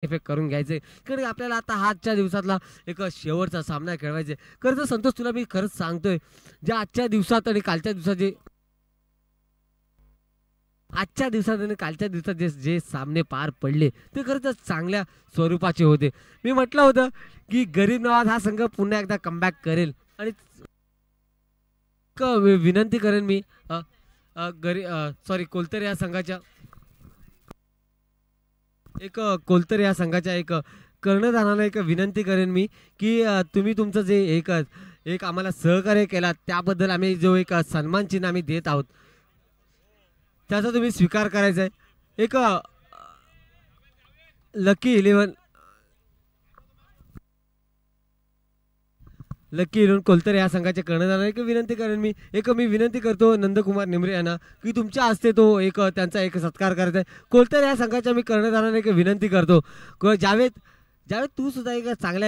Effect करून घ्यायचे कारण आपल्याला आता आजच्या दिवसातला एक शेवटचा सामना खेळवायचा आहे. खरं तर संतोष तुला मी खरंच सांगतोय ज्या आजच्या दिवसात आणि कालच्या दिवसात जे आजच्या दिवसात आणि कालच्या दिवसात जे जे सामने पार पडले ते खरंच चांगल्या स्वरूपाचे होते. मी म्हटलं होतं की गरीब नवाज हा संघ पुन्हा एकदा कमबॅक करेल आणि विनंती करेन मी सॉरी कोलतर या संघाच्या कोलतर या संघाच्या कर्णधाराला एक विनंती करेन मी की तुम्ही तुमचं जे एक आम्हाला सहकार्य केला त्याबद्दल आम्ही जो एक सन्मान चिन्ह आम्ही देत आहोत त्याचा तुम्ही स्वीकार करायचा आहे. एक लकी इलेव्हन कोलतर या संघाचे कर्णधार एक विनंती करेन मी विनंती करतो नंदकुमार निमरे यांना की तुमच्या हस्ते तो त्यांचा एक सत्कार करायचा आहे. कोलतर या संघाच्या मी कर्णधाराने एक विनंती करतो. जावेद जावेद तू सुद्धा एक चांगला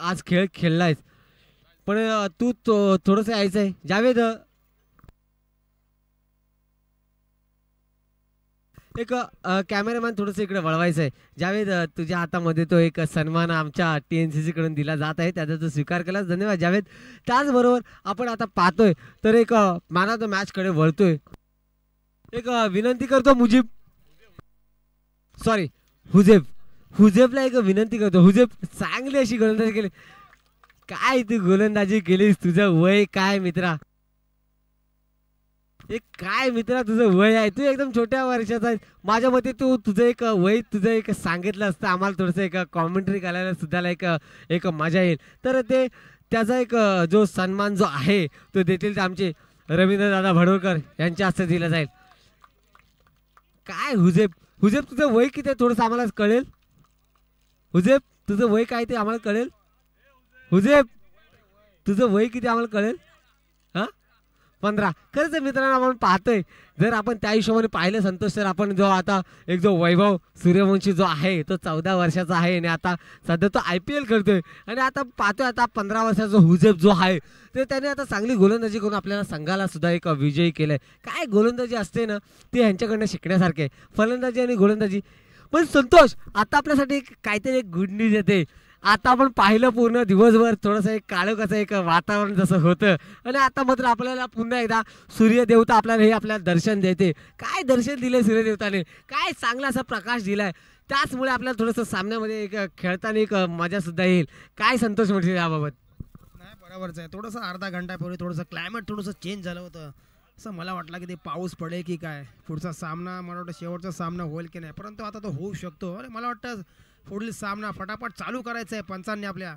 आज खेळ खेळलायस पण तू थोडंसं यायचं आहे जावेद. एक कॅमेरामॅन थोडंसं इकडे वळवायचं आहे. जावेद तुझ्या हातामध्ये तो एक सन्मान आमच्या TNCC कडून दिला जात आहे त्याचा तू स्वीकार केलास धन्यवाद जावेद. त्याचबरोबर आपण आता पाहतोय तर एक मॅन ऑफ द मॅच कडे वळतोय. एक विनंती करतो सॉरी हुजेबला एक विनंती करतो. हुजेब चांगली अशी गोलंदाजी केली. काय तू गोलंदाजी केलीस तुझं वय काय मित्रा एक काय मित्रा तुझं वय आहे तू एकदम छोट्या वर्षाचा आहे. माझ्या मते तू तुझं एक सांगितलं असतं आम्हाला थोडंसं एक कॉमेंट्री करायला सुद्धा एक मजा येईल. तर ते त्याचा एक जो सन्मान जो आहे तो देतील ते आमचे रवींद्रदादा भडवळकर यांच्या हस्ते दिला जाईल. काय हुजेब हुजेब तुझं वय किती आहे थोडंसं आम्हाला कळेल. हुजेब तुझं वय काय ते आम्हाला कळेल. हुजेब तुझं वय किती आम्हाला कळेल. 15. खरंच मित्रांनो आपण पाहतोय जर आपण त्या हिशोबाने पाहिलं संतोष सर आपण जो आता एक जो वैभव सूर्यवंशी जो आहे तो 14 वर्षाचा आहे आणि आता सध्या तो IPL खेळतोय आणि आता पाहतोय आता 15 वर्षाचा हुजेब जो आहे ते त्याने आता चांगली गोलंदाजी करून आपल्याला संघाला सुद्धा एक विजयी केलंय. काय गोलंदाजी असते ना ते ह्यांच्याकडनं शिकण्यासारखे फलंदाजी आणि गोलंदाजी. पण संतोष आता आपल्यासाठी काहीतरी एक गुड न्यूज येते. आता आपण पाहिलं पूर्ण दिवसभर थोडंसं एक काळोखाचं एक वातावरण जसं होतं आणि आता मात्र आपल्याला पुन्हा एकदा सूर्यदेवता आपल्याला दर्शन देते. काय दर्शन दिले सूर्यदेवताने काय चांगला असा प्रकाश दिलाय त्याचमुळे आपल्याला थोडंसं सामन्यामध्ये एक खेळताना एक मजा सुद्धा येईल. काय संतोष म्हणतील याबाबत. नाही बरोबरच आहे. थोडंसं अर्धा घंटापूर्वी थोडंसं क्लायमेट थोडंसं चेंज झालं होतं असं मला वाटलं की ते पाऊस पडेल की काय पुढचा सामना मला वाटतं शेवटचा सामना होईल की नाही परंतु आता तो होऊ शकतो. अरे मला वाटतं पुढील सामना फटाफट चालू करायचा आहे पंचांनी आपल्या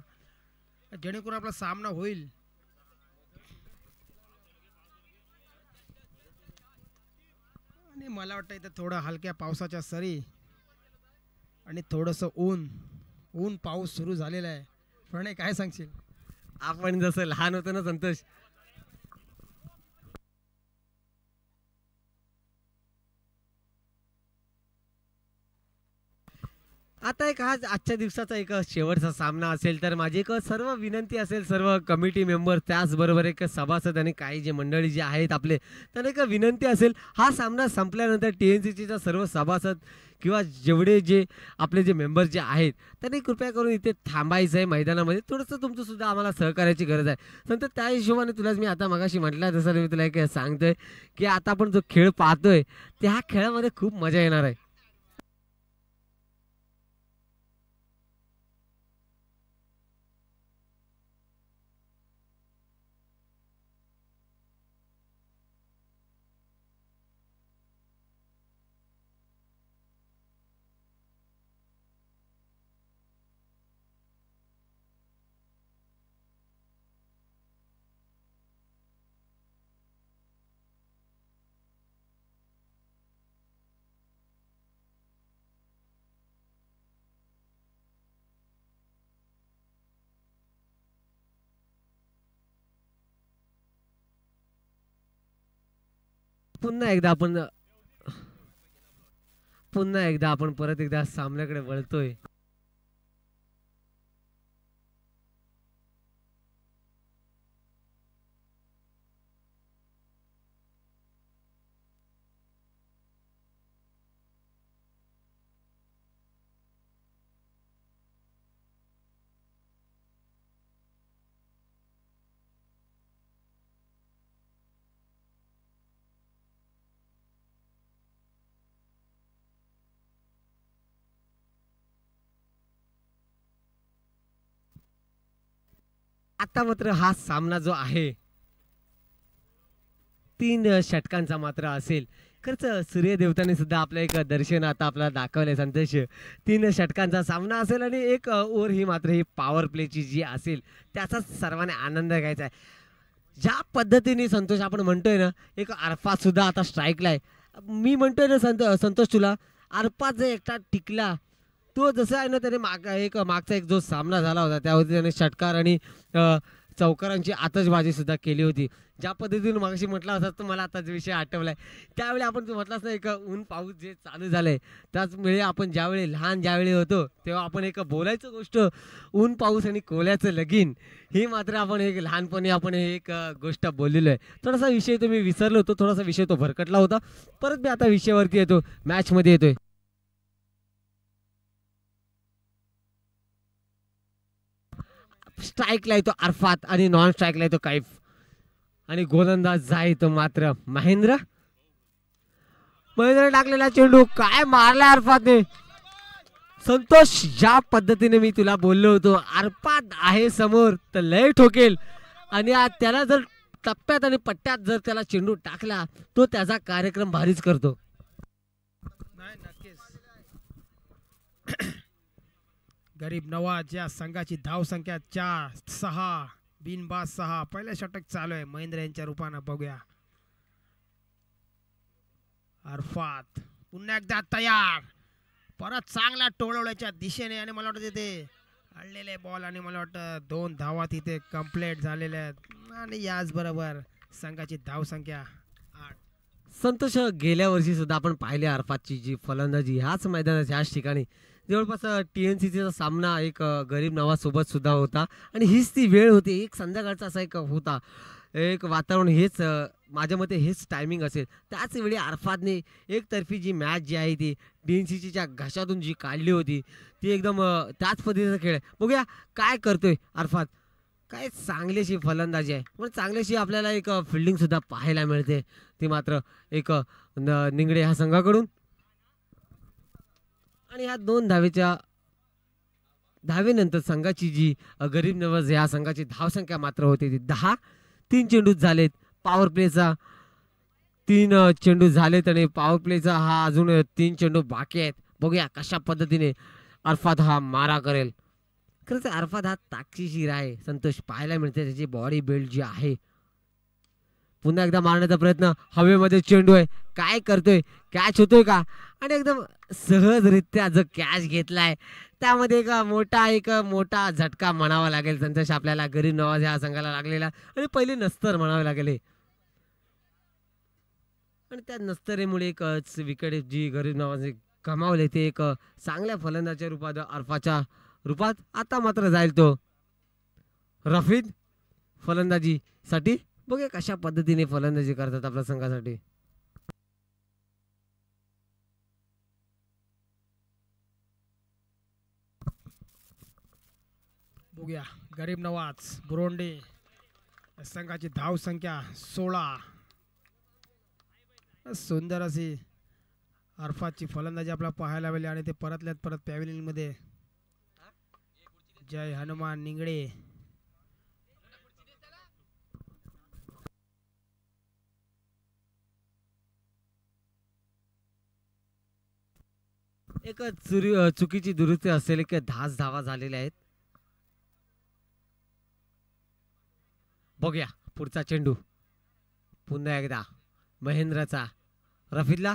जेणेकरून आपला सामना होईल. आणि मला वाटतं इथं थोडं हलक्या पावसाच्या सरी आणि थोडंसं ऊन पाऊस सुरू झालेला आहे. प्रणय काय सांगशील. आपण जसं लहान होतो ना संतोष आता एक आज आजच्या दिवसाचा एक शेवटचा सामना असेल तर माझी एक सर्व विनंती असेल सर्व कमिटी मेंबर त्याचबरोबर एक सभासद आणि काही जे मंडळी जे आहेत आपले त्यांना एक विनंती असेल हा सामना संपल्यानंतर TNCCचा सर्व सभासद किंवा जेवढे जे आपले जे मेंबर जे आहेत त्यांनी कृपया करून इथे थांबायचं आहे मैदानामध्ये थोडंसं तुमचं सुद्धा आम्हाला सहकार्याची गरज आहे. नंतर त्या हिशोबाने तुलाच मी आता मगाशी म्हटलं तसं मी तुला एक सांगतोय की आता आपण जो खेळ पाहतोय त्या खेळामध्ये खूप मजा येणार आहे. पुन्हा एकदा आपण परत एकदा सामन्याकडे वळतोय. आता मात्र हा सामना जो आहे 3 षटकांचा मात्र असेल. खरंच सूर्यदेवताने सुद्धा आपलं एक दर्शन आता आपल्याला दाखवलंय संतोष. 3 षटकांचा सामना असेल आणि एक ओव्हर ही मात्र ही पॉवर प्लेची जी असेल त्याचा सर्वांनी आनंद घ्यायचा आहे. ज्या पद्धतीने संतोष आपण म्हणतोय ना, एक अरफात सुद्धा आता स्ट्राईकला आहे. मी म्हणतोय ना संतोष तुला, अरफात जर एकटा टिकला तो जसं आहे ना, त्याने मागचा एक जो सामना झाला होता त्यावरती त्याने षटकार आणि चौकारांची आतषबाजी सुद्धा केली होती. ज्या पद्धतीने मागाशी म्हटला होता तर मला आताच विषय आठवलाय. त्यावेळी आपण तू म्हटलास ना, एक ऊन पाऊस जे चालू झालंय त्याच वेळी आपण ज्यावेळी होतो तेव्हा आपण एक बोलायचं गोष्ट ऊन पाऊस आणि कोल्याचं लगीन ही मात्र आपण एक लहानपणी आपण एक गोष्ट बोललेलो आहे. थोडासा विषय तो मी विसरलो होतो, थोडासा विषय तो भरकटला होता. परत मी आता विषयावरती येतो, मॅचमध्ये येतोय. स्ट्राईकला येतो अरफात आणि नॉन स्ट्राईकला येतो कैफ आणि गोलंदाज जाय तो मात्र महेंद्र टाकलेला चेंडू काय मारला अरफातने. संतोष, ज्या पद्धतीने मी तुला बोललो होतो अरफात आहे समोर तर लय ठोकेल आणि त्याला जर टप्प्यात आणि पट्ट्यात जर त्याला चेंडू टाकला तो त्याचा कार्यक्रम भारीच करतो. नाही, नक्कीच. गरीब नवाज या संघाची धावसंख्या 4-6 बिनबाद 6. पहिलं षटक चालू आहे महेंद्र यांच्या रूपानं. बघूया अरफात पुन्हा एकदा तयार, परत चांगला टोळवल्याच्या दिशेने आणि मला वाटतं ते अडलेले बॉल आणि मला वाटतं 2 धावा तिथे कंप्लीट झालेल्या आहेत आणि याचबरोबर संघाची धावसंख्या 8. संतोष, गेल्या वर्षी सुद्धा आपण पाहिले अरफातची जी फलंदाजी ह्याच मैदानात ह्याच ठिकाणी जवळपास TNCचा सामना एक गरीब नवाजसोबत सुद्धा होता आणि हीच ती वेळ होती. एक संध्याकाळचा असा एक होता, एक वातावरण हेच माझ्या मते हेच टायमिंग असेल. त्याच वेळी अरफातने एकतर्फी जी मॅच जी आहे ती TNCच्या घशातून जी काढली होती ती एकदम त्याच पद्धतीचा खेळ आहे. बघूया काय करतोय अरफात. काय चांगलीशी फलंदाजी आहे, पण चांगलीशी आपल्याला एक फिल्डिंग सुद्धा पाहायला मिळते ती मात्र एक निंगडे ह्या संघाकडून. आणि ह्या 2 धावेनंतर संघाची जी गरीब नवाज ह्या संघाची धावसंख्या मात्र होती ती 10. 3 चेंडू झालेत पॉवर प्लेचा, 3 चेंडू झालेत आणि पॉवर प्लेचा हा अजून 3 चेंडू बाकी आहेत. बघूया कशा पद्धतीने अरफात हा मारा करेल. खरंच अरफात हा ताकदीशीर आहे संतोष, पाहायला मिळते त्याची बॉडी बिल्ड जी आहे. पुन्हा एकदा मारण्याचा प्रयत्न, हवेमध्ये चेंडू आहे, काय करतोय, कॅच होतोय का आणि एकदम सहजरित्या जो कॅच घेतलाय त्यामध्ये एक मोठा झटका म्हणावा लागेल संतोष आपल्याला. गरीब नवाज ह्या संघाला लागलेला आणि पहिले नस्तर म्हणावे लागेल आणि त्या नस्तरेमुळे एक विकेट जी गरीब नवाजने कमावले ते एक चांगल्या फलंदाच्या रूपात अरफाच्या रूपात. आता मात्र जाईल तो रफीद फलंदाजीसाठी. बघूया कशा पद्धतीने फलंदाजी करतात आपल्या संघासाठी. बघूया गरीब नवाज बुरोंडे संघाची धाव संख्या 16. सुंदर अशी अरफातची फलंदाजी आपल्याला पाहायला मिळाली आणि ते परत पॅव्हिलियन मध्ये. जय हनुमान निंगडे. एक चुकीची दुरुस्ती असेल की 10 धावा झालेल्या आहेत. बघूया पुढचा चेंडू पुन्हा एकदा महेंद्रचा रफीदला.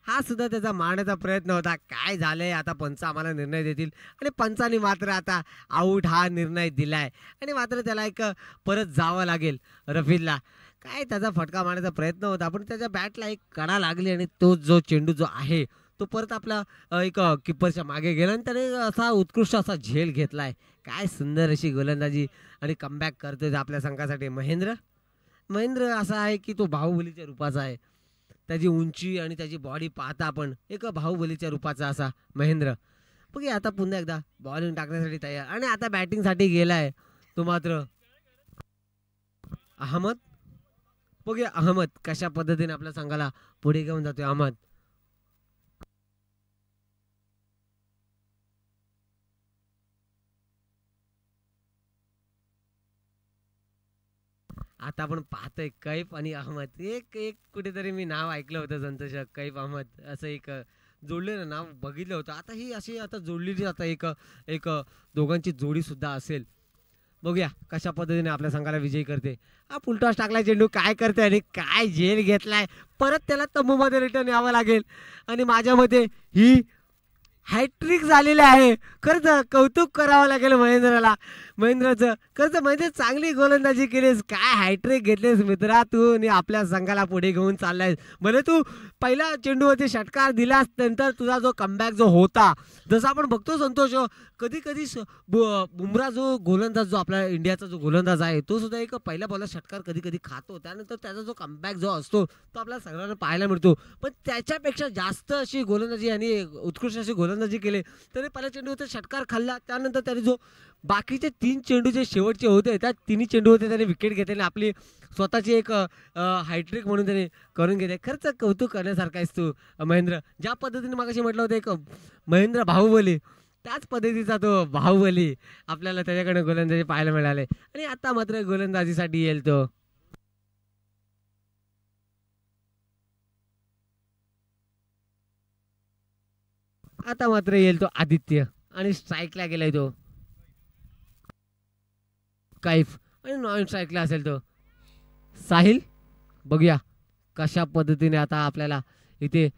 हा सुद्धा त्याचा मारण्याचा प्रयत्न होता. काय झालंय आता पंच आम्हाला निर्णय देतील आणि पंचाने मात्र आता आऊट हा निर्णय दिलाय आणि मात्र त्याला एक परत जावं लागेल रफीदला. काय त्याचा फटका मारण्याचा प्रयत्न होता पण त्याच्या बॅटला एक कडा लागली आणि तो जो चेंडू जो आहे तो परत आपला एक किपरच्या मागे गेला आणि त्याने असा उत्कृष्ट असा झेल घेतलाय. काय सुंदर अशी गोलंदाजी आणि कमबॅक करतोय आपल्या संघासाठी महेंद्र असा आहे की तो बाहुबलीच्या रूपाचा आहे. त्याची उंची आणि त्याची बॉडी पाहता आपण एक बाहुबलीच्या रूपाचा असा महेंद्र. बघूया आता पुन्हा एकदा बॉलिंग टाकण्यासाठी तयार आणि आता बॅटिंगसाठी गेलाय तो मात्र अहमद. बघूया अहमद कशा पद्धतीने आपल्या संघाला पुढे घेऊन जातोय अहमद. आता आपण पाहतोय कैफ आणि अहमद एक एक कुठेतरी मी नाव ऐकलं होतं संतोष कैफ अहमद असं एक जोडलेलं नाव बघितलं होतं. आता ही अशी आता जोडलेली आता एक एक दोघांची जोडी सुद्धा असेल. बघूया कशा पद्धतीने आपल्या संघाला विजयी करते. हा फुलटॉस टाकलाय चेंडू काय करते आणि काय झेल घेतलाय. परत त्याला तंबूमध्ये रिटर्न यावं लागेल आणि माझ्या मते ही हॅट्रिक झालेली आहे. खरंच कौतुक करावं लागेल महेंद्राचं. खरंच म्हणजे चांगली गोलंदाजी केलीस. काय हॅट्रिक घेतलीस मित्रा तू आणि आपल्या संघाला पुढे घेऊन चाललायस. म्हणजे तू पहिला चेंडूवरती षटकार दिलास नंतर तुझा जो कमबॅक जो होता जसं आपण बघतो संतोष कधी कधी बुमरा जो गोलंदाज जो आपला इंडियाचा जो गोलंदाज आहे तो सुद्धा एक पहिल्या बॉलला षटकार कधी कधी खातो. त्यानंतर त्याचा जो कमबॅक जो असतो तो आपल्याला सगळ्यांना पाहायला मिळतो. पण त्याच्यापेक्षा जास्त अशी गोलंदाजी आणि उत्कृष्ट अशी गोलंदाजी केली. त्याने पहिल्या चेंडूवर षटकार खाल्ला. त्यानंतर त्याने जो बाकीचे 3 चेंडू जे शेवटचे होते त्या तिन्ही चेंडूवरती त्याने विकेट घेतली. आपली स्वतःची एक हॅट्रिक म्हणून त्याने करून घेतले. खरंच कौतुक करण्यासारखं आहेस तू महेंद्र. ज्या पद्धतीने मागाशी म्हटलं होतं एक महेंद्र बाहुबली त्याच पद्धतीचा तो बाहुबली आपल्याला त्याच्याकडे गोलंदाजी पाहायला मिळाले. आणि आता मात्र गोलंदाजीसाठी येईल तो. आता मात्र येईल तो आदित्य आणि स्ट्राईकला गेलाय तो कैफ आणि नॉन स्ट्राईकला असेल तो साहिल. बघूया कशा पद्धतीने आता आपल्याला इथे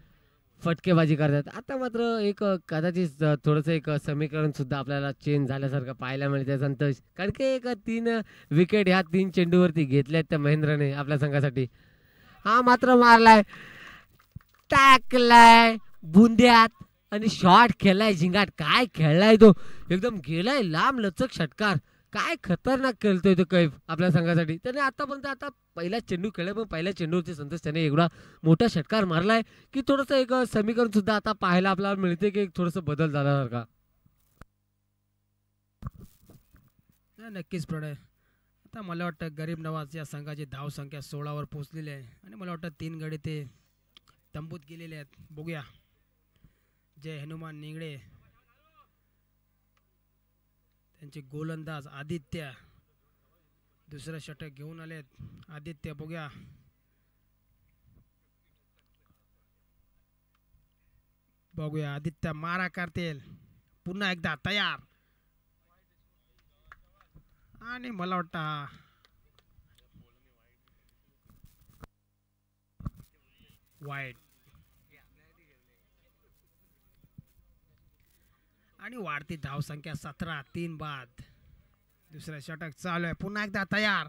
फटकेबाजी करतात. आता मात्र एक कदाचित थोडंसं एक समीकरण सुद्धा आपल्याला चेंज झाल्यासारखं पाहायला मिळते संतोष. कारण की एक 3 विकेट ह्या 3 चेंडूवरती घेतल्यात त्या महेंद्रने आपल्या संघासाठी. हा मात्र मारलाय टाकलाय बुंद्यात आणि शॉट खेळलाय झिंगाट. काय खेळलाय तो एकदम गेलाय लांब लचक षटकार. काय खतरनाक खेळतोय तो कैफ आपल्या संघासाठी. त्याने आतापर्यंत आता पहिला चेंडू खेळला पण पहिल्या चेंडूवरती संतोष त्याने एवढा मोठा षटकार मारलाय की थोडंसं एक समीकरण सुद्धा आता पाहायला आपल्याला मिळते की थोडंसं बदल झाल्यासारखा. नक्कीच प्रणय. आता मला वाटतं गरीब नवाज या संघाची धावसंख्या 16वर पोहोचलेली आहे आणि मला वाटतं 3 गडी ते तंबूत गेलेले आहेत. बघूया जय हनुमान निंगडे त्यांचे गोलंदाज आदित्य दुसरं षटक घेऊन आलेत. आदित्य बघूया आदित्य मारा करतील. पुन्हा एकदा तयार आणि मला वाटतं वाईट आणि वाढती धावसंख्या 17. 3 बाद. दुसरं षटक चालू आहे. पुन्हा एकदा तयार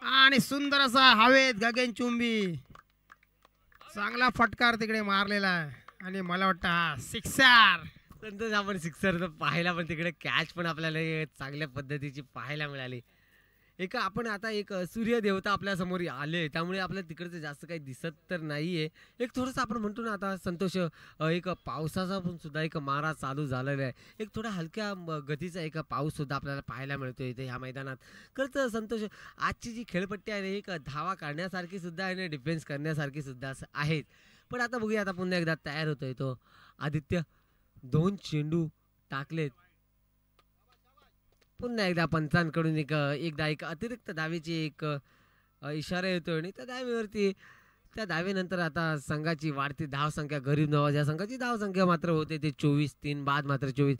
आणि सुंदर असा हवेत गगनचुंबी चांगला फटकार तिकडे मारलेला आहे आणि मला वाटतं हा सिक्सर. नंतर आपण सिक्सर पाहायला पण तिकडे कॅच पण आपल्याला चांगल्या पद्धतीची पाहायला मिळाली. एक आपण आता एक सूर्य देवता आपल्या समोर आले त्यामुळे आपल्याला तिकडचं जास्त काही दिसत तर नाहीये. एक थोडंसं आपण म्हणतो ना आता संतोष एक पावसाचा पण सुद्धा एक मारा चालू झालेला आहे. एक थोडा हलक्या गतीचा एक पाऊस सुद्धा आपल्याला पाहायला मिळतो इथे ह्या मैदानात. खरंच संतोष आजची जी खेळपट्टी आहे एक धावा काढण्यासारखी सुद्धा आहे आणि डिफेन्स करण्यासारखी सुद्धा आहेत. पण आता बघूया आता पुन्हा एकदा तयार होतोय तो आदित्य. 2 चेंडू टाकलेत. पुन्हा एकदा पंचांकडून एकदा एक अतिरिक्त धावेची एक इशारा येतो आणि त्या धावेवरती त्या धावेनंतर आता संघाची वाढती धावसंख्या गरीब नवाज या संघाची धावसंख्या मात्र होते ते 24. 3 बाद मात्र 24.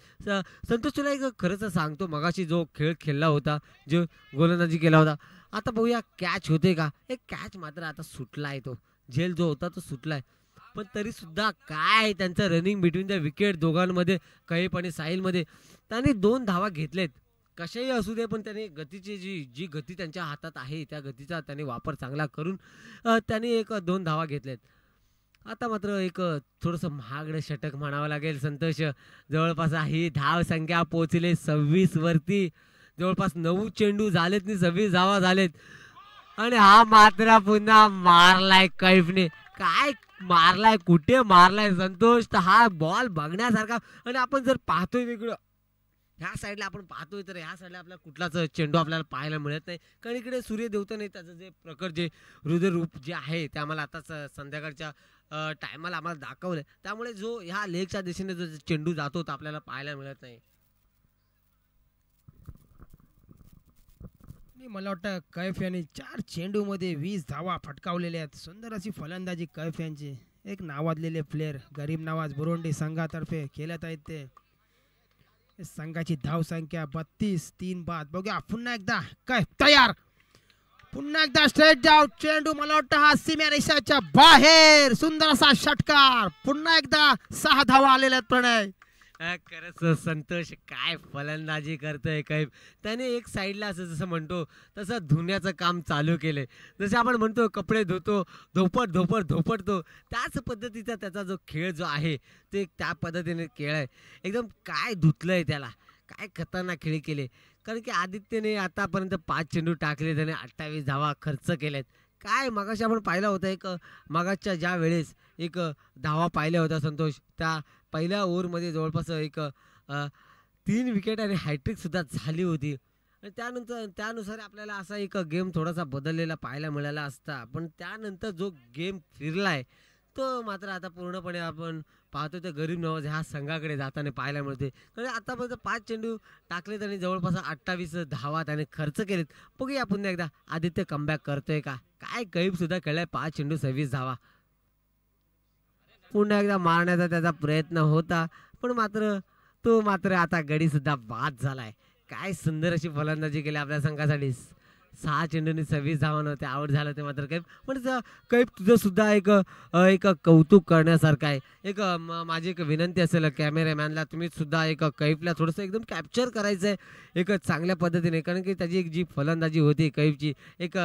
संतोष तुला एक खरंच सांगतो मगाशी जो खेळ खेळला होता जो गोलंदाजी केला होता आता बघूया कॅच होते का. एक कॅच मात्र आता सुटलाय तो झेल जो होता तो सुटलाय. पण तरी सुद्धा काय त्यांचं रनिंग बिटवीन द विकेट दोघांमध्ये कैफ आणि साहिलमध्ये त्यांनी 2 धावा घेतलेत. कशाही असू दे पण त्याने गतीची जी गती त्यांच्या हातात आहे त्या गतीचा त्याने वापर चांगला करून त्याने 2 धावा घेतल्यात. आता मात्र एक थोडंसं महागडं षटक म्हणावं लागेल संतोष. जवळपास ही धावसंख्या पोहोचले 26 वरती. जवळपास 9 चेंडू झालेत आणि 26 धावा झालेत आणि हा मात्र पुन्हा मारलाय कैफने. काय मारलाय कुठे मारलाय संतोष. तर हा बॉल बघण्यासारखा आणि आपण जर पाहतोय वेगळं ह्या साईडला आपण पाहतोय तर ह्या साईडला आपल्याला कुठलाच चेंडू आपल्याला पाहायला मिळत नाही. कारण इकडे सूर्य देवताने त्याचं जे प्रखर जे रुद्ररूप जे आहे ते आम्हाला आताच संध्याकाळच्या टायमाला आम्हाला दाखवलं. त्यामुळे जो ह्या लेगच्या दिशेने जो चेंडू जातो तो आपल्याला पाहायला मिळत नाही. आणि मला वाटतं कैफ यांनी 4 चेंडूमध्ये 20 धावा फटकावलेल्या आहेत. सुंदर अशी फलंदाजी कैफ यांची. एक नावाजलेले प्लेयर गरीब नवाज बुरुंडी संघातर्फे खेळत आहेत ते. संघाची धावसंख्या 32, 3 बाद. बघूया पुन्हा एकदा काय तयार. पुन्हा एकदा स्ट्रेट डाव चेंडू. मला वाटतं हा सीमा रेषाच्या बाहेर. सुंदर असा षटकार. पुन्हा एकदा 6 धावा आलेल्या आहेत प्रणय. खरंच संतोष काय फलंदाजी करतोय काय. त्याने एक साईडला असं जसं म्हणतो तसं धुण्याचं काम चालू केलंय. जसं आपण म्हणतो कपडे धुतो धोपटतो त्याच पद्धतीचा त्याचा जो खेळ जो आहे ते त्या पद्धतीने खेळ आहे. एकदम काय धुतलंय त्याला. काय खतरनाक खेळ केले. कारण की आदित्यने आतापर्यंत 5 चेंडू टाकले. त्याने 28 धावा खर्च केल्यात. काय मगाशी आपण पाहिला होता एक मगाच्या ज्या वेळेस एक धावा पाहिल्या होत्या संतोष. त्या पहिल्या ओव्हरमध्ये जवळपास एक 3 विकेट आणि हॅट्रिक सुद्धा झाली होती. आणि त्यानुसार आपल्याला असा एक गेम थोडासा बदललेला पाहायला मिळाला असता. पण त्यानंतर जो गेम फिरलाय तो मात्र आता पूर्णपणे आपण पाहतो तर गरीब नवाज ह्या संघाकडे जाताना पाहायला मिळते. कारण आतापर्यंत 5 चेंडू टाकलेत आणि जवळपास 28 धावा त्याने खर्च केलेत. बघूया पुन्हा एकदा आदित्य कमबॅक करतोय का. काय कैफ सुद्धा खेळलाय. 5 चेंडू 26 धावा. पुन्हा एकदा मारण्याचा त्याचा प्रयत्न होता पण तो मात्र आता गडी सुद्धा बाद झालाय. काय सुंदर अशी फलंदाजी केली आपल्या संघासाठी. 6 चेंडूंनी 26 धावा नव्हते. आउट झालं ते मात्र कैफ. पण कैफ तुझं सुद्धा एक कौतुक करण्यासारखं आहे. माझी एक विनंती असेल कॅमेरामॅनला तुम्ही सुद्धा कैफला थोडंसं एकदम कॅप्चर करायचं आहे एक चांगल्या पद्धतीने. कारण की त्याची एक जी फलंदाजी होती कैफची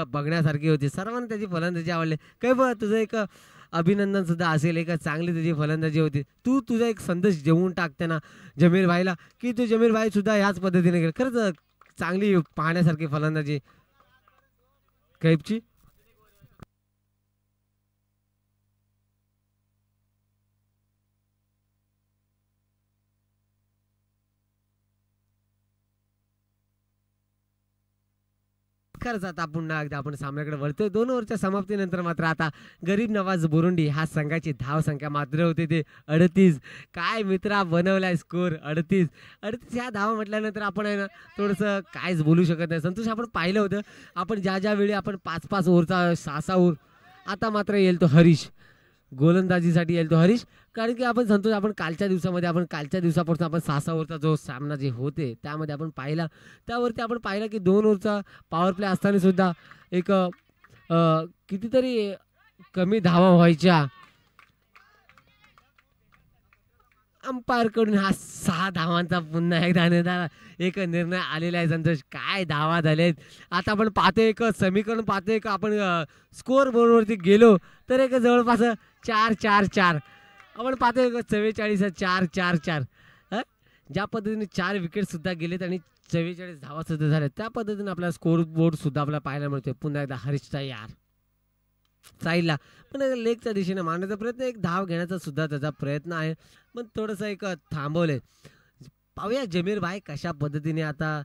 बघण्यासारखी होती. सर्वांना त्याची फलंदाजी आवडली. कैफ तुझं अभिनंदन सुद्धा असेल. चांगली तुझी फलंदाजी होती. तुझा एक संदेश देऊन टाकते ना जमीर भाईला की तू जमीर भाई सुद्धा याच पद्धतीने केलं. खरंच चांगली पाहण्यासारखी फलंदाजी कैफची. खरंच आता पुन्हा एकदा आपण सामन्याकडे वळतोय. 2 ओव्हरच्या समाप्तीनंतर मात्र आता गरीब नवाज बुरुंडी हा संघाची धावसंख्या मात्र होते ते 38. काय मित्रा बनवलाय स्कोर 38 ह्या धावा म्हटल्यानंतर आपण आहे ना थोडंसं काहीच बोलू शकत नाही. संतोष आपण पाहिलं होतं आपण ज्या वेळी आपण 5-5 ओव्हरचा 6-6 ओव्हर. आता मात्र येईल तो हरीश गोलंदाजीसाठी येईल तो हरीश. कारण की आपण संतोष आपण कालच्या दिवसापासून आपण 6-6 ओव्हरचा जो सामना जे होते त्यामध्ये आपण त्यावरती आपण पाहिलं की 2 ओव्हरचा पॉवर प्ले असताना सुद्धा कितीतरी कमी धावा व्हायच्या. अंपायर कडून हा 6 धावांचा पुन्हा एकदा निर्णय आलेला आहे. संतोष काय धावा झालेत. आता आपण पाहतोय समीकरण पाहतोय आपण स्कोर बोर्डवरती गेलो तर जवळपास 4-4-4 आपण पाहतोय 44-4-4-4. ज्या पद्धतीने 4 विकेट सुद्धा गेलेत आणि 44 धावा सुद्धा झाल्या त्या पद्धतीने आपला स्कोर बोर्ड सुद्धा आपल्याला पाहायला मिळतोय. पुन्हा एकदा हरीश तयार साईडला पण लेगच्या दिशेने मारण्याचा प्रयत्न. एक धाव घेण्याचा सुद्धा त्याचा प्रयत्न आहे पण थोडंसं थांबवलंय. पाहूया जमीर भाई कशा पद्धतीने आता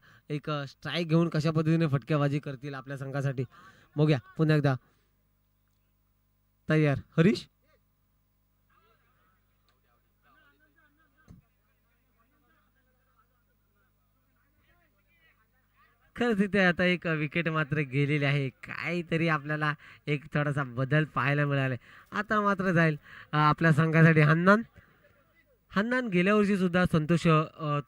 स्ट्राईक घेऊन कशा पद्धतीने फटकेबाजी करतील आपल्या संघासाठी. बघूया पुन्हा एकदा तयार हरीश. खरंच तिथे आता एक विकेट मात्र गेलेली आहे. काहीतरी आपल्याला एक थोडासा बदल पाहायला मिळाला. आता मात्र जाईल आपल्या संघासाठी हन्नान गेल्या वर्षी सुद्धा संतोष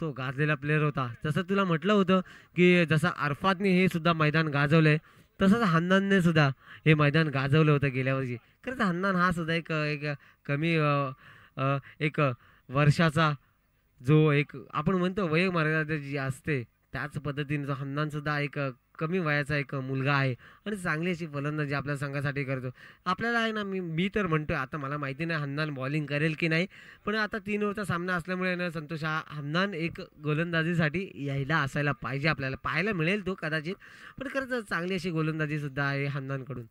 तो गाजलेला प्लेअर होता. जसं तुला म्हटलं होतं की जसं अरफातने हे सुद्धा मैदान गाजवलंय तसंच हन्नानने सुद्धा हे मैदान गाजवलं होतं गेल्या वर्षी. खरंच हन्नान हा सुद्धा एक कमी वर्षाचा जो आपण म्हणतो वयोमर्यादा जी असते त्याच पद्धतीने जो हन्नान सुद्धा कमी वयाचा मुलगा आहे आणि चांगली अशी फलंदाजी आपल्या संघासाठी करतो. आपल्याला आहे ना मी तर म्हणतोय आता मला माहिती नाही हन्नान बॉलिंग करेल की नाही पण आता 3 ओव्हरचा सामना असल्यामुळे ना संतोष हन्नान गोलंदाजीसाठी यायला असायला पाहिजे. आपल्याला पाहायला मिळेल तो कदाचित पण खरंच चांगली अशी गोलंदाजी सुद्धा आहे हन्नानकडून.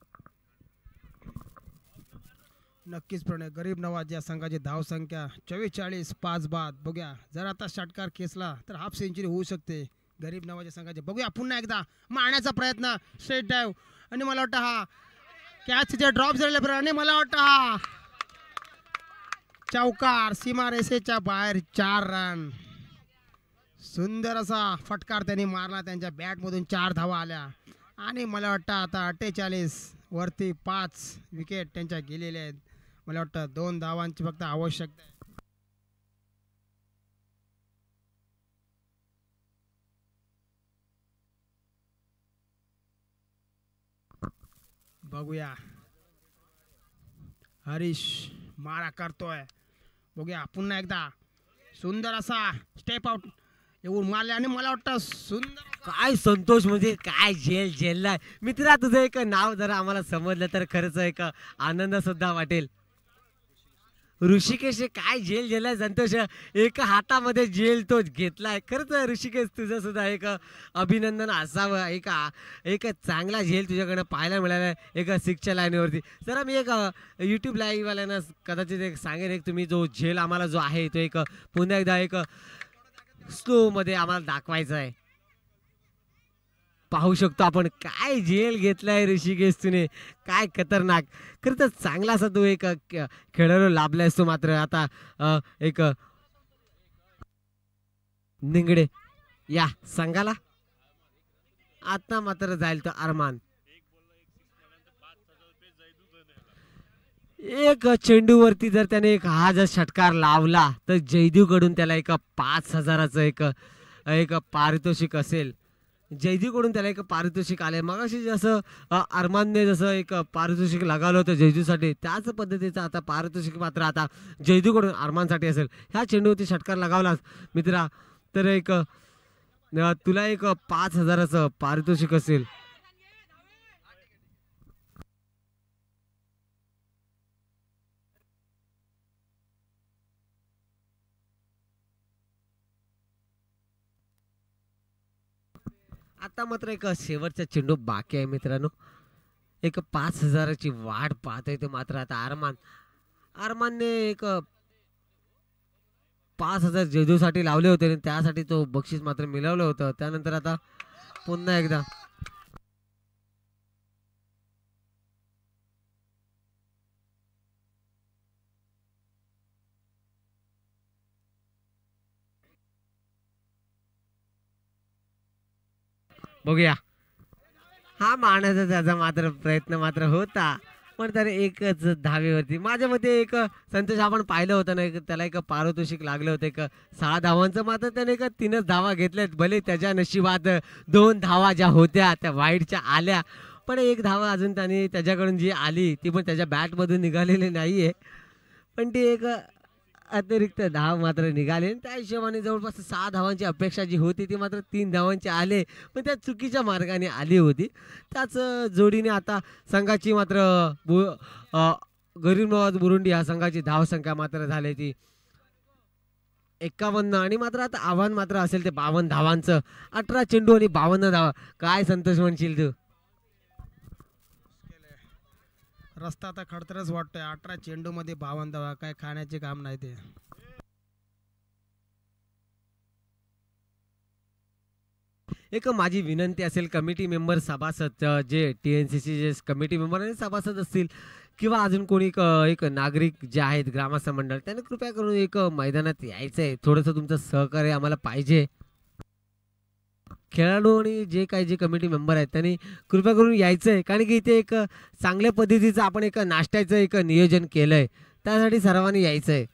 नक्कीच प्रणय गरीब नवाज या संघाची धावसंख्या 44-5 बाद. बघूया जर आता षटकार खेचला तर हाफ सेंचुरी होऊ शकते गरीब नवाज संघाचे. बघूया पुन्हा एकदा मारण्याचा प्रयत्न स्ट्रेट ड्राईव्ह आणि मला वाटतं हा कॅचचे ड्रॉप झालेला आणि मला वाटतं हा चौकार सीमा रेषेच्या बाहेर 4 रन. सुंदर असा फटकार त्यांनी मारला. त्यांच्या बॅटमधून 4 धावा आल्या आणि मला वाटतं आता 48 वरती 5 विकेट त्यांच्या गेलेल्या आहेत. मला वाटतं 2 धावांची फक्त आवश्यकता आहे. बघूया हरीश मारा करतोय. बघूया पुन्हा एकदा सुंदर असा स्टेप आउट येऊन मारले आणि मला वाटतं सुंदर काय संतोष म्हणजे काय झेल झेललाय मित्रा. तुझं एक नाव जरा आम्हाला समजलं तर खरंच एक आनंद सुद्धा वाटेल. ऋषिकेश काय झेल झेललाय संतोष. एक हातामध्ये झेल तो घेतलाय. खरंच ऋषिकेश तुझं सुद्धा एक अभिनंदन असावं. एक चांगला झेल तुझ्याकडनं पाहायला मिळाला एक 6च्या लाईनीवरती. जरा मी एक यूट्यूब लाईव्हवाल्यांना कदाचित एक सांगेन एक तुम्ही जो झेल आम्हाला जो आहे तो एक पुन्हा एकदा एक स्लो मध्ये आम्हाला दाखवायचा आहे. पाहू शकतो आपण काय झेल घेतलाय ऋषिकेश तुने. काय खतरनाक. खरंच चांगला असा तो एक खेळाडू लाभलायस तो. मात्र आता एक निंगडे या संघाला आता मात्र जाईल तो अरमान. एक चेंडूवरती जर त्याने एक हा जर षटकार लावला तर जयदेव कडून त्याला एक 5,000चं एक पारितोषिक असेल. जयदेव कडून त्याला एक पारितोषिक आले. मग अशी जसं अरमानने जसं एक पारितोषिक लगावलं होतं जयदेवसाठी त्याच पद्धतीचं आता पारितोषिक मात्र आता जयदेव कडून अरमानसाठी असेल. ह्या चेंडूवरती षटकार लगावलास मित्रा तर एक तुला एक 5,000चं पारितोषिक असेल. आता मात्र एक शेवटचा चेंडू बाकी आहे मित्रांनो. एक 5,000ची वाढ पाहतोय ते. मात्र आता अरमानने एक 5,000 जयदेवसाठी लावले होते आणि त्यासाठी तो बक्षीस मात्र मिळवलं होतं. त्यानंतर आता पुन्हा एकदा बघूया. हा मानाचा त्याचा मात्र प्रयत्न मात्र होता पण तर एकच धावेवरती माझ्या मते एक संतोष आपण पाहिलं होतं ना त्याला एक पारितोषिक लागलं होतं एक 6 धावांचं. मात्र त्याने एक 3च धावा घेतल्यात. भले त्याच्या नशिबात 2 धावा ज्या होत्या त्या वाईटच्या आल्या पण एक धावा अजून त्याने त्याच्याकडून जी आली ती पण त्याच्या बॅटमधून निघालेली नाहीये. पण ती एक अतिरिक्त धाव मात्र निघाले. त्या हिशोबाने जवळपास 6 धावांची अपेक्षा जी होती ती मात्र 3 धावांची आले पण त्या चुकीच्या मार्गाने आली होती. त्याच जोडीने आता संघाची मात्र गरीब बुरुंडी या संघाची धावसंख्या मात्र झाली ती 51 आणि मात्र आता आव्हान मात्र असेल ते 52 धावांचं. 18 चेंडू आणि 52 धावा. काय संतोष म्हणशील तू. रस्ता आता खडतरच वाटतोय. 18 चेंडू मध्ये 52 धावा काय खाण्याचे काम नाही ते. एक माझी विनंती असेल कमिटी मेंबर सभासद जे TNCC जे कमिटी मेंबर आणि सभासद असतील किंवा अजून कोणी एक नागरिक जे आहेत ग्रामस्थ मंडळ त्यांनी कृपया करून एक मैदानात यायचंय. थोडंसं तुमचं सहकार्य आम्हाला पाहिजे. खेळाडू आणि जे काही जे कमिटी मेंबर आहेत त्यांनी कृपया करून यायचंय कारण की इथे एक चांगल्या पद्धतीचं आपण एक नाश्त्याचं एक नियोजन केलंय त्यासाठी सर्वांनी यायचंय.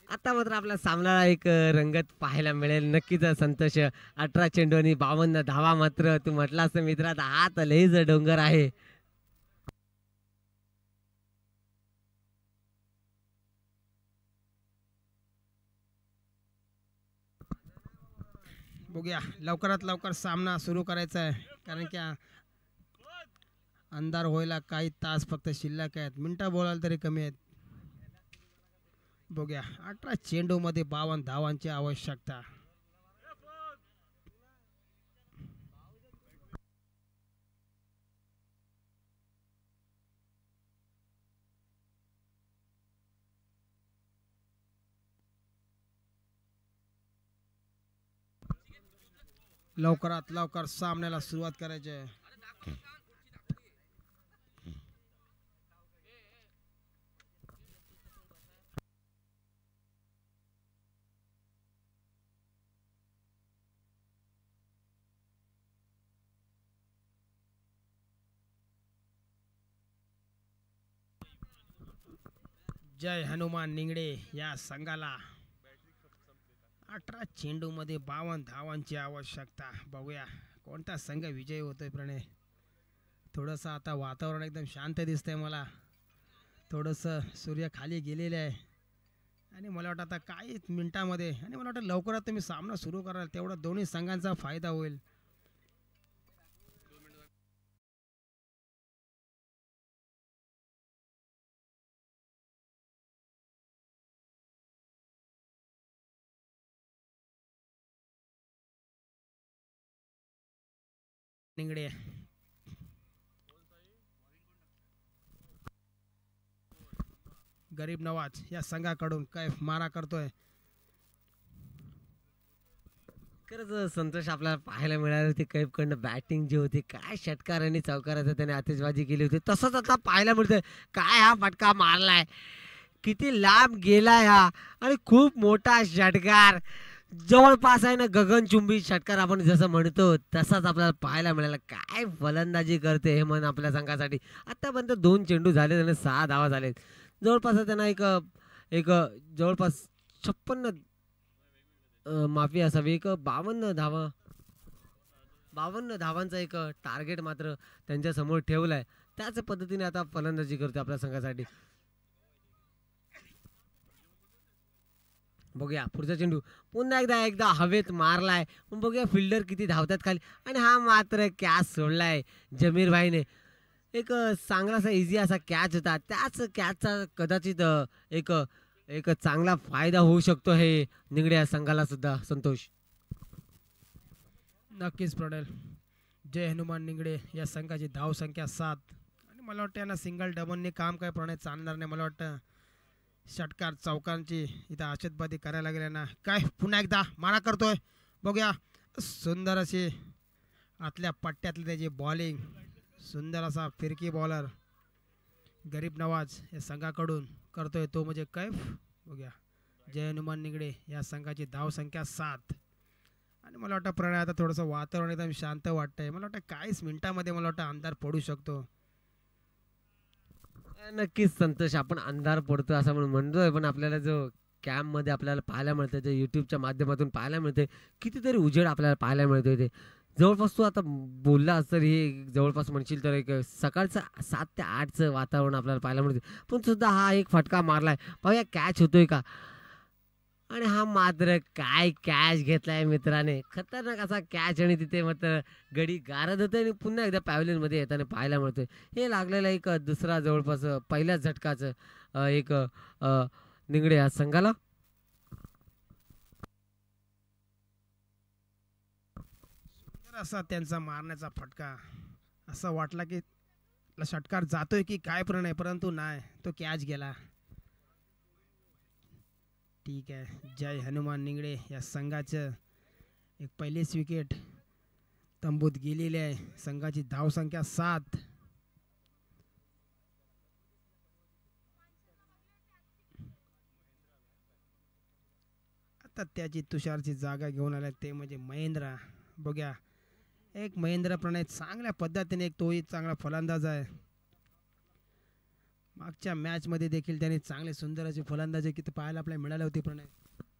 आता मात्र आपल्या सामन्याला एक रंगत पाहायला मिळेल नक्कीच संतोष. 18 चेंडू आणि 52 धावा. मात्र तू म्हटलास मित्रात हात लयच डोंगर आहे. बघूया लवकरात लवकर सामना सुरू करायचा आहे कारण की अंधार व्हायला काही तास फक्त शिल्लक आहेत. मिनिटं बोलायला तरी कमी आहेत. बघूया 18 चेंडू मध्ये 52 धावांची आवश्यकता. लवकरात लवकर सामन्याला सुरुवात करायची आहे. जय हनुमान निंगडे या संघाला 18 चेंडूमध्ये 52 धावांची आवश्यकता. बघूया कोणता संघ विजयी होतोय. प्रणय थोडंसं आता वातावरण एकदम शांत दिसतंय मला. थोडंसं सूर्य खाली गेलेले आहे आणि मला वाटतं आता काही मिनिटामध्ये आणि मला वाटतं लवकरात तुम्ही सामना सुरू कराल तेवढा दोन्ही संघांचा फायदा होईल. निंगडे गरीब नवाज या संघाकडून काय मारा करतोय. खरंच संतोष आपल्याला पाहायला मिळाली होती. कैफकडनं बॅटिंग जी होती, काय षटकार आणि चौकाराचं त्याने आतिषबाजी केली होती, तसंच आता पाहायला मिळतंय. काय हा फटका मारलाय, किती लांब गेलाय हा आणि खूप मोठा षटकार. जवळपास आहे ना गगनचुंबी षटकार आपण जसं म्हणतो तसाच आपल्याला पाहायला मिळाला. काय फलंदाजी करते हे मन आपल्या संघासाठी. आतापर्यंत 2 चेंडू झाले आणि 6 धावा झालेत. जवळपास त्यांना एक एक जवळपास 56 माफी असावी, एक 52 धावांचा एक टार्गेट मात्र त्यांच्या समोर ठेवलाय. त्याच पद्धतीने आता फलंदाजी करतो आपल्या संघासाठी. बघूया पुढचा चेंडू पुन्हा एकदा हवेत मारलाय. पण बघूया फिल्डर किती धावतात खाली आणि हा मात्र कॅच सोडलाय जमीर भाईने. एक चांगलासा इझी असा कॅच होता. त्याच कॅचचा कदाचित एक एक चांगला फायदा होऊ शकतो हे निंगडे या संघाला सुद्धा. संतोष नक्कीच पडेल. जय हनुमान निंगडे या संघाची धाव संख्या 7 आणि मला वाटतं यांना सिंगल डबलने काम काय प्रणय चालणार नाही. मला वाटतं षटकार चौकांची इथं आशतबादी करायला गेल्या ना. काय पुन्हा एकदा मारा करतोय. बघूया सुंदर अशी आतल्या पट्ट्यातली त्याची बॉलिंग. सुंदर असा फिरकी बॉलर गरीब नवाज या संघाकडून करतोय तो म्हणजे कैफ. बघूया जय हनुमान निंगडे या संघाची धाव संख्या 7 आणि मला वाटतं प्रणय आता थोडंसं वातावरण एकदम शांत वाटतंय. मला वाटतं काहीच मिनिटामध्ये मला वाटतं अंधार पडू शकतो. नक्कीच संतोष आपण अंधार पडतो असं म्हणून म्हणतोय, पण आपल्याला जो कॅम्पमध्ये आपल्याला पाहायला मिळतं, जे यूट्यूबच्या माध्यमातून पाहायला मिळते, कितीतरी उजेड आपल्याला पाहायला मिळतोय. ते जवळपास तू आता बोलला असतं हे जवळपास म्हणशील तर एक सकाळचं 7 ते 8चं वातावरण आपल्याला पाहायला मिळते. पण सुद्धा हा एक फटका मारलाय. पाहूया कॅच होतोय का. आणि हा मात्र काय कॅच घेतलाय मित्राने, खतरनाक असा कॅच. आणि तिथे मात्र गडी गारद होते आणि पुन्हा एकदा पॅव्हलियन मध्ये येताना पाहायला मिळतोय. हे लागलेलं एक दुसरा जवळपास पहिल्याच झटकाचं एक निंगडे या संघाला. सुंदर असा त्यांचा मारण्याचा फटका. असं वाटला की षटकार जातोय की काय प्रणय, परंतु नाही, तो कॅच गेला. ठीक आहे. जय हनुमान निंगडे या संघाचं एक पहिलीच विकेट तंबूत गेलेली आहे. संघाची धाव संख्या 7. आता त्याची तुषारची जागा घेऊन आला ते म्हणजे महेंद्र. बघूया एक महेंद्र प्रणय चांगल्या पद्धतीने एक तोही चांगला फलंदाज आहे. मागच्या मॅच मध्ये देखील त्याने चांगले सुंदर अशी फलंदाजी किती पाहायला आपल्याला मिळाली होती प्रणय.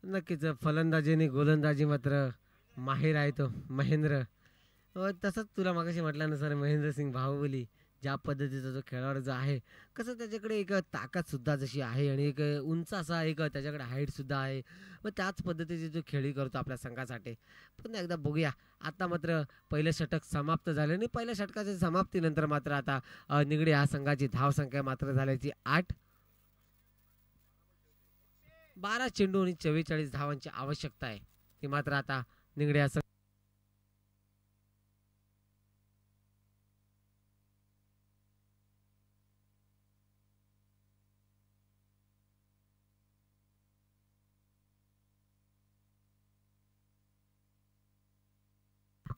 नक्कीच फलंदाजी आणि गोलंदाजी मात्र माहीर आहे तो महेंद्र. तसंच तुला मागाशी म्हटल्यानुसार महेंद्रसिंग बाहुबली ज्या पद्धतीचा जो खेळाडू जो आहे, कसं त्याच्याकडे एक ताकदसुद्धा जशी आहे आणि एक उंच असा एक त्याच्याकडे हाईटसुद्धा आहे. व त्याच पद्धतीचे जो खेळी करतो आपल्या संघासाठी. पुन्हा एकदा बघूया. आता मात्र पहिलं षटक समाप्त झाले आणि पहिल्या षटकाच्या समाप्तीनंतर मात्र आता निगडे या संघाची धावसंख्या मात्र झाल्याची 8. 12 चेंडू आणि 44 धावांची आवश्यकता आहे. ती मात्र आता निगडे या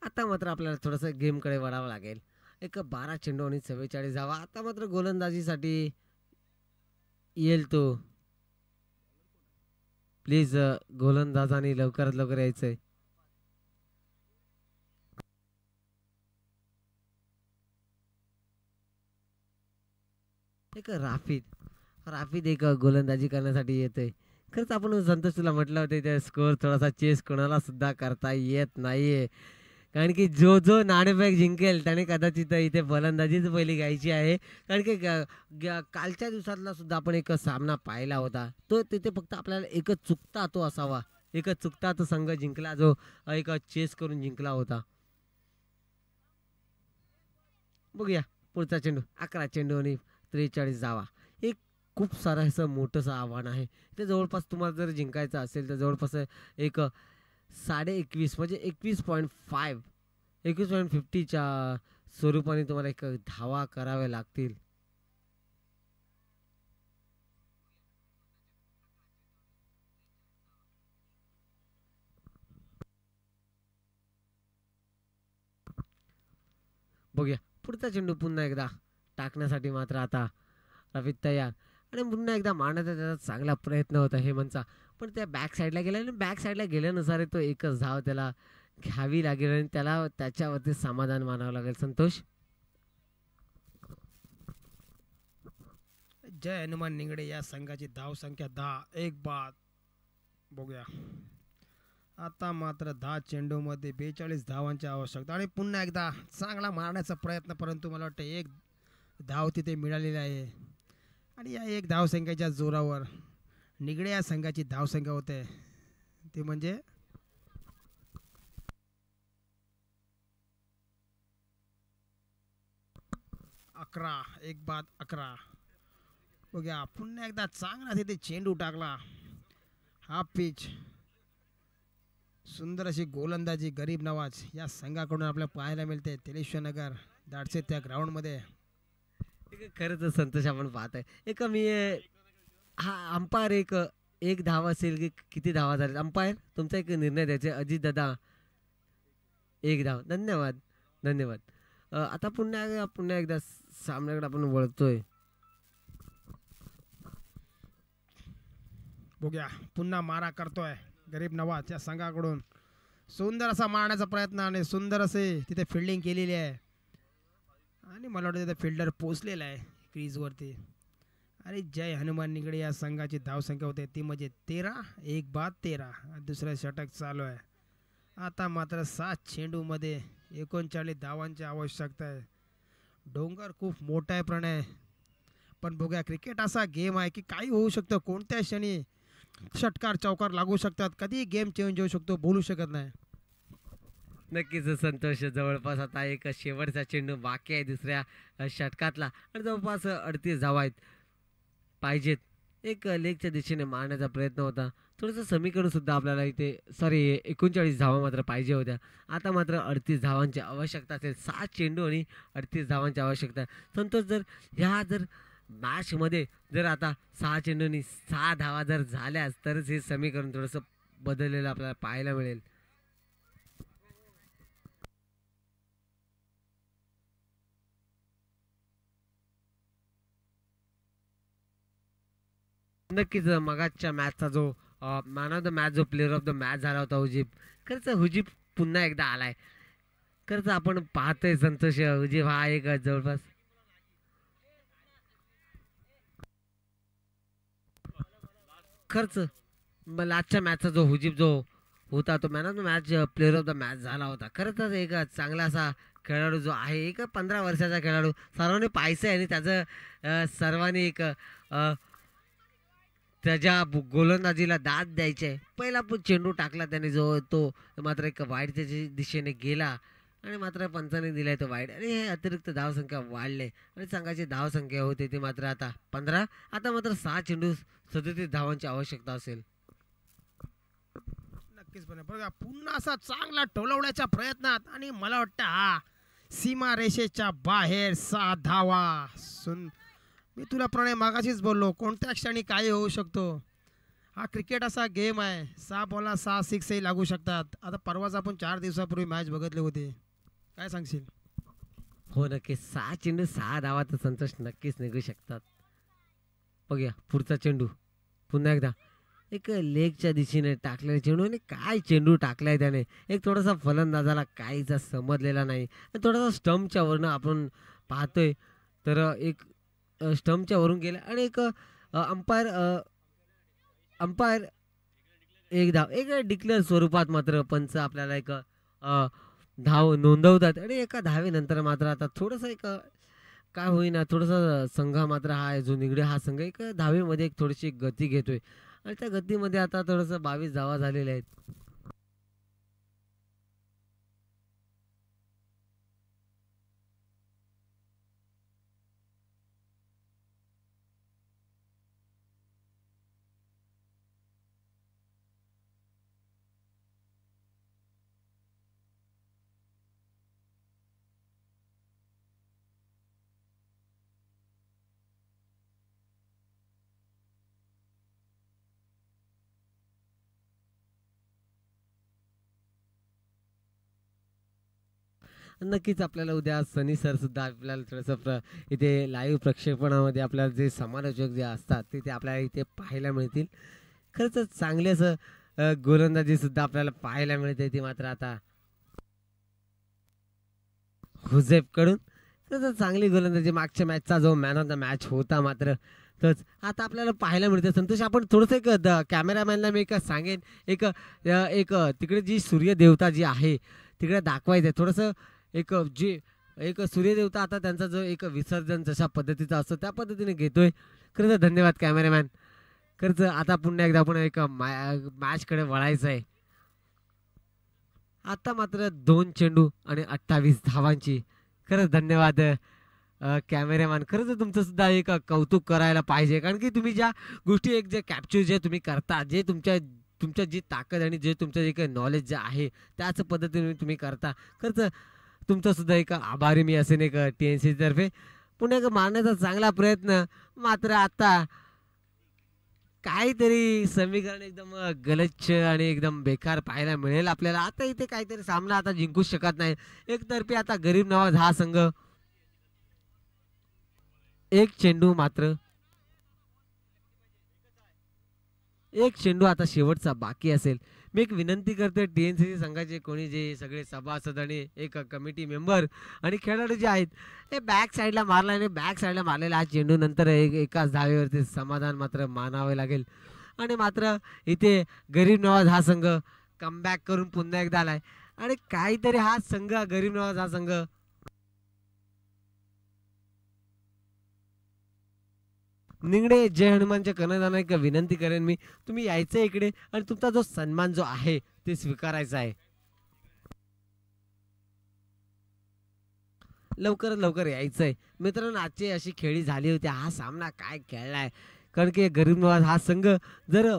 आता मात्र आपल्याला थोडंसं गेमकडे वळावं लागेल. एक 12 चेंडू आणि 44 धावा. आता मात्र गोलंदाजीसाठी येईल तो. प्लीज गोलंदाजांनी लवकरात लवकर यायचंय. एक राफिद राफिद एक गोलंदाजी करण्यासाठी येतोय. खरंच आपण संतोष तुला म्हटलं होतं ते स्कोअर थोडासा चेस कोणाला सुद्धा करता येत नाहीये. कारण की जो जो नाणेफेक जिंकेल त्याने कदाचित इथे फलंदाजीच पहिली घ्यायची आहे. कारण की कालच्या दिवसातला सुद्धा आपण एक सामना पाहिला होता. तो तिथे फक्त आपल्याला एकच चुकता तो असावा, एकच चुकता तो संघ जिंकला जो एक चेस करून जिंकला होता. बघूया पुढचा चेंडू 11 चेंडू आणि 43 धावा. एक खूप सारं असं मोठंसं आव्हान आहे ते. जवळपास तुम्हाला जर जिंकायचं असेल तर जवळपास एक 21.5 म्हणजे 21.5 21.50च्या स्वरूपाने तुम्हाला एक धावा कराव्या लागतील. बघूया पुढचा चेंडू पुन्हा एकदा टाकण्यासाठी मात्र आता रफिक तयार आणि पुन्हा एकदा मारण्याचा त्याचा चांगला प्रयत्न होता हेमंतचा. पण त्या बॅक साईडला गेला आणि बॅक साईडला गेल्यानुसार तो एकच धाव त्याला घ्यावी लागेल आणि त्याला त्याच्यावरती समाधान मानावं लागेल. संतोष. जय हनुमान निंगडे या संघाची धाव संख्या 10. एक बाद. बघूया आता मात्र 10 चेंडूमध्ये 42 धावांची आवश्यकता आणि पुन्हा एकदा चांगला मारण्याचा प्रयत्न, परंतु मला वाटतं एक धाव तिथे मिळालेली आहे. आणि या एक धावसंख्येच्या जोरावर निगडे या संघाची धावसंख्या होते ती म्हणजे 11. एक बाद 11. बघूया पुन्हा एकदा चांगला तिथे चेंडू टाकला. हा पिच सुंदर अशी गोलंदाजी गरीब नवाज या संघाकडून आपल्याला पाहायला मिळते तेलेश्वर नगर दाडसे त्या ग्राउंडमध्ये. खरंच संतोष आपण पाहतोय एक मी हा अंपायर एक धाव असेल की किती धावा झाले अंपायर तुमचा एक निर्णय द्यायचा. अजित दादा एक धाव. धन्यवाद धन्यवाद. आता पुन्हा एकदा सामन्याकडे आपण वळतोय. बघूया पुन्हा मारा करतोय गरीब नवाज या संघाकडून. सुंदर असा मारण्याचा प्रयत्न आणि सुंदर असे तिथे फिल्डिंग केलेली आहे आणि मला वाटतं तिथे फिल्डर पोचलेला आहे क्रीजवरती. आणि जय हनुमान निगडे या संघाची धावसंख्या होते ती म्हणजे 13. एक बाद 13. दुसरा षटक चालू आहे. आता मात्र 7 चेंडूमध्ये 39 धावांची आवश्यकता आहे. डोंगर खूप मोठा आहे प्रणय, पण बघूया क्रिकेट असा गेम आहे की काही होऊ शकतं. कोणत्या क्षणी षटकार चौकार लागू शकतात, कधी गेम चेंज होऊ शकतो, बोलू शकत नाही. नक्कीच संतोष. जवळपास आता एक शेवटचा चेंडू बाकी आहे दुसऱ्या षटकातला आणि जवळपास 38 धावा आहेत पाहिजेत. एक लेगच्या दिशेने मारण्याचा प्रयत्न होता. थोडंसं समीकरण सुद्धा आपल्याला इथे 39 धावा मात्र पाहिजे होत्या. आता मात्र 38 धावांची आवश्यकता असेल. 7 चेंडू आणि 38 धावांची आवश्यकता. संतोष जर मॅचमध्ये जर आता 6 चेंडूंनी 6 धावा जर झाल्यास तरच हे समीकरण थोडंसं बदललेलं आपल्याला पाहायला मिळेल. नक्कीच मगाच्या मॅचचा जो मॅन ऑफ द मॅच जो प्लेअर ऑफ द मॅच झाला होता हुजीब. खरंच हुजीब पुन्हा एकदा आलाय. खरंच आपण पाहतोय संतोष हुजीब हा एक जवळपास खर्च लास्टच्या मॅचचा जो हुजीब जो होता तो man of the match player of the match झाला होता. खरंच एक चांगला असा खेळाडू जो आहे एक 15 वर्षाचा खेळाडू सर्वांनी पाहायचं आहे आणि त्याचं सर्वांनी एक त्याच्या गोलंदाजीला दाद द्यायचे आहे. पहिला चेंडू टाकला त्याने जो तो मात्र एक वाईट त्याच्या दिशेने गेला आणि मात्र पंचाने दिलाय तो वाईट आणि हे अतिरिक्त धावसंख्या वाढले आणि संघाची धावसंख्या होती ती मात्र आता 15. आता मात्र 6 चेंडू 37 धावांची आवश्यकता असेल. नक्कीच बघा पुन्हा असा चांगला टोलवण्याच्या प्रयत्नात आणि मला वाटतं हा सीमा रेषेच्या बाहेर 6 धावा. मी तुला प्रणय मागाशीच बोललो कोणत्या क्षणी काय होऊ शकतो. हा क्रिकेट असा गेम आहे. 6 बॉलला 6 सिक्सही लागू शकतात. आता परवाच आपण 4 दिवसापूर्वी मॅच बघितली होती, काय सांगशील. हो नक्कीच 6 चेंडू 6 धावा तर संतोष नक्कीच निघू शकतात. बघूया पुढचा चेंडू पुन्हा एकदा एक लेगच्या दिशेने टाकलेला चेंडू आणि काय चेंडू टाकलाय त्याने. एक थोडासा फलंदाजाला काहीचा समजलेला नाही. थोडासा स्टंपच्या वरनं आपण पाहतोय तर एक स्टंपच्या वरून गेला आणि एक अंपायर अंपायर एक धाव एक डिक्लेअर स्वरूपात मात्र पंच आपल्याला एक धाव नोंदवतात आणि एका धावेनंतर मात्र आता थोडंसं एक काय होईना थोडंसं संघ मात्र हा जो निगडे हा संघ एक धावेमध्ये एक थोडीशी गती घेतोय आणि त्या गतीमध्ये आता थोडंसं 22 धावा झालेल्या आहेत. नक्कीच आपल्याला उद्या सनी सर सुद्धा आपल्याला थोडंसं इथे लाईव्ह प्रक्षेपणामध्ये आपल्याला जे समालोचक जे असतात ते आपल्याला इथे पाहायला मिळतील. खरंच चांगले असं गोलंदाजी सुद्धा आपल्याला पाहायला मिळते ती मात्र आता हुझेफ कडून खरंच चांगली गोलंदाजी. मागच्या मॅचचा जो मॅन ऑफ द मॅच होता मात्र तोच आता आपल्याला पाहायला मिळते. संतोष आपण थोडंसं एक कॅमेरामॅनला मी एक सांगेन एक एक तिकडे जी सूर्यदेवता जी आहे तिकडे दाखवायचं आहे थोडंसं एक जे एक सूर्यदेवता आता त्यांचा जो एक विसर्जन जशा पद्धतीचा असतो त्या पद्धतीने घेतोय. खरंच धन्यवाद कॅमेरामॅन. खरंच आता पुन्हा एकदा आपण एक मॅचकडे वळायचं आहे. आता मात्र 2 चेंडू आणि 28 धावांची. खरंच धन्यवाद कॅमेरामॅन. खरंच तुमचं सुद्धा एक कौतुक करायला पाहिजे कारण की तुम्ही ज्या गोष्टी एक जे कॅप्चर जे तुम्ही करता जे तुमच्या जी ताकद आणि जे तुमचं जे काही नॉलेज जे आहे त्याच पद्धतीने तुम्ही करता. खरंच तुमचा सुद्धा एक आभारी मी असेन एक TNC तर्फे. पुन्हा एक मारण्याचा चांगला प्रयत्न मात्र आता काहीतरी समीकरण एकदम गलच्छ आणि एकदम बेकार पाहायला मिळेल आपल्याला. आता इथे काहीतरी सामना आता जिंकूच शकत नाही. एकतर्फी आता गरीब नवाज हा संघ एक चेंडू मात्र एक चेंडू आता शेवटचा बाकी असेल. मी एक विनंती करतोय TNC संघाचे कोणी जे सगळे सभासद आणि एक कमिटी मेंबर आणि खेळाडू जे आहेत हे बॅक साईडला मारला आणि बॅक साईडला मारलेला हा चेंडू नंतर एकाच धावेवरती समाधान मात्र मानावे लागेल. आणि मात्र इथे गरीब नवाज हा संघ कमबॅक करून पुन्हा एकदा आलाय आणि काहीतरी हा संघ गरीब नवाज हा संघ निंगडे जय हनुमानच्या कर्णधारांना एक विनंती करेन मी तुम्ही यायचं इकडे आणि तुमचा जो सन्मान जो आहे ते स्वीकारायचा आहे. लवकर लवकर यायचंय मित्रांनो. आजची अशी खेळी झाली होती. हा सामना काय खेळलाय कारण की गरीब नवाज हा संघ जर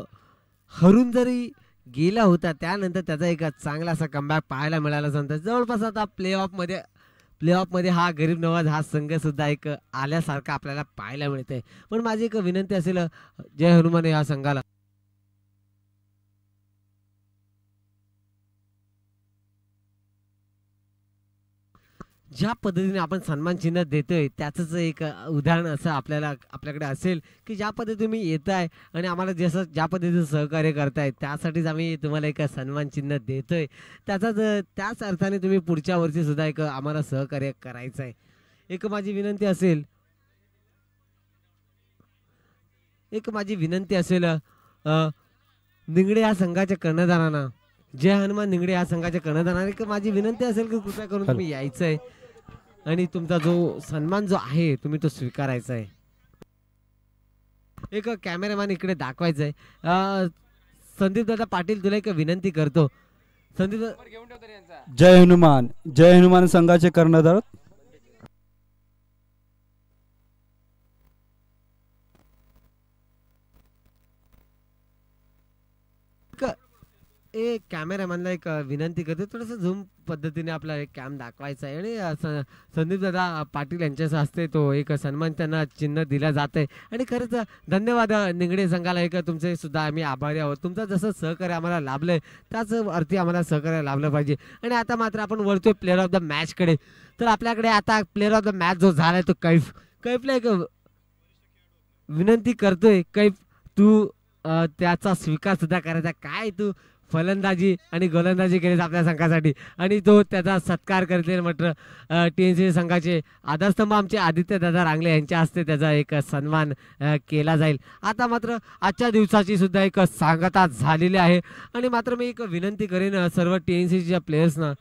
हरून जरी गेला होता त्यानंतर त्याचा एक चांगला असा कमबॅक पाहायला मिळाला. जवळपास आता प्ले ऑफ मध्ये हा गरीब नवाज हा संघ सुद्धा एक आल्यासारखा आपल्याला पाहायला मिळते. पण माझी एक विनंती असेल जय हनुमान या संघाला ज्या पद्धतीने आपण सन्मान चिन्ह देतोय त्याचंच एक उदाहरण असं आपल्याकडे असेल की ज्या पद्धतीने तुम्ही येताय आणि आम्हाला जसं ज्या पद्धतीचं सहकार्य करताय त्यासाठीच आम्ही तुम्हाला एक सन्मान चिन्ह देतोय. त्याच अर्थाने तुम्ही पुढच्या वर्षी सुद्धा एक आम्हाला सहकार्य करायचं आहे. एक माझी विनंती असेल निंगडे या संघाच्या कर्णधारांना जय हनुमान निंगडे या संघाच्या कर्णधारांना एक माझी विनंती असेल की कृपया करून तुम्ही यायचंय आणि तुमचा जो सन्मान जो आहे तुम्ही तो स्वीकारायचा आहे. एक कॅमेरामॅन इकडे दाखवायचा आहे. संदीप दादा पाटील तुला एक विनंती करतो. संदीप जय हनुमान संघाचे कर्णधार एक कॅमेरामॅनला एक विनंती करते थोडंसं झूम पद्धतीने आपला एक कॅम दाखवायचा आहे आणि संदीप दादा पाटील यांच्या हस्ते तो एक सन्मान त्यांना चिन्ह दिला जात आहे. आणि खरंच धन्यवाद निंगडे संघाला एक तुमचे सुद्धा आम्ही आभारी आहोत. तुमचं जसं सहकार्य आम्हाला लाभलंय त्याच अर्थी आम्हाला सहकार्य लाभलं पाहिजे. आणि आता मात्र आपण वळतोय प्लेअर ऑफ द मॅच कडे. तर आपल्याकडे आता प्लेअर ऑफ द मॅच जो झालाय तो कैफला एक विनंती करतोय कैफ तू त्याचा स्वीकार सुद्धा करायचा. काय तू फलंदाजी आणि गोलंदाजी केली आपल्या संघासाठी आणि तो त्याचा सत्कार करतील. मात्र TNC संघाचे आधारस्तंभ आमचे आदित्य दादा रांगले यांच्या हस्ते त्याचा एक सन्मान केला जाईल. आता मात्र आजच्या दिवसाची सुद्धा एक सांगता झालेली आहे आणि मात्र मी एक विनंती करेन सर्व TNCच्या प्लेयर्सना